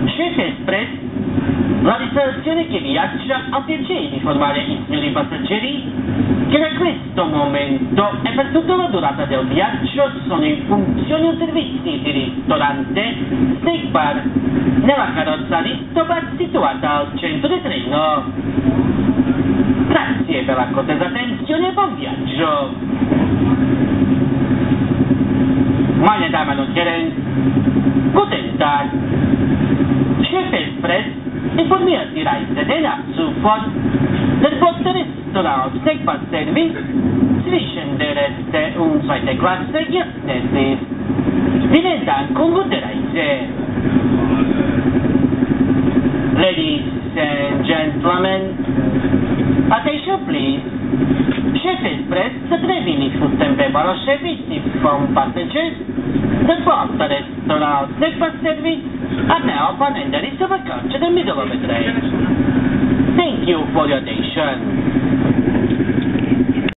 Chef Express, la ristorazione che viaggia ha piacere di informare i signori passeggeri che da questo momento e per tutta la durata del viaggio sono in funzione servizi di ristorante, snack bar, nella carrozza Ristobar situata al centro del treno. Grazie per la cortese attenzione e buon viaggio. Meine Damen und Herren, guten Tag. Chef Express informiert die Reise den Abzug del Postrestaurant Snackbar Service zwischen der ersten und zweiten Klasse geöffnet ist. Vielen Dank und gute Reise. Ladies and gentlemen, attention please. Chef Express the 3 minutes food and beverage service from passengers. The Postrestaurant Snackbar Service are now open and there is a vacancy in the middle of the train. Thank you for your attention.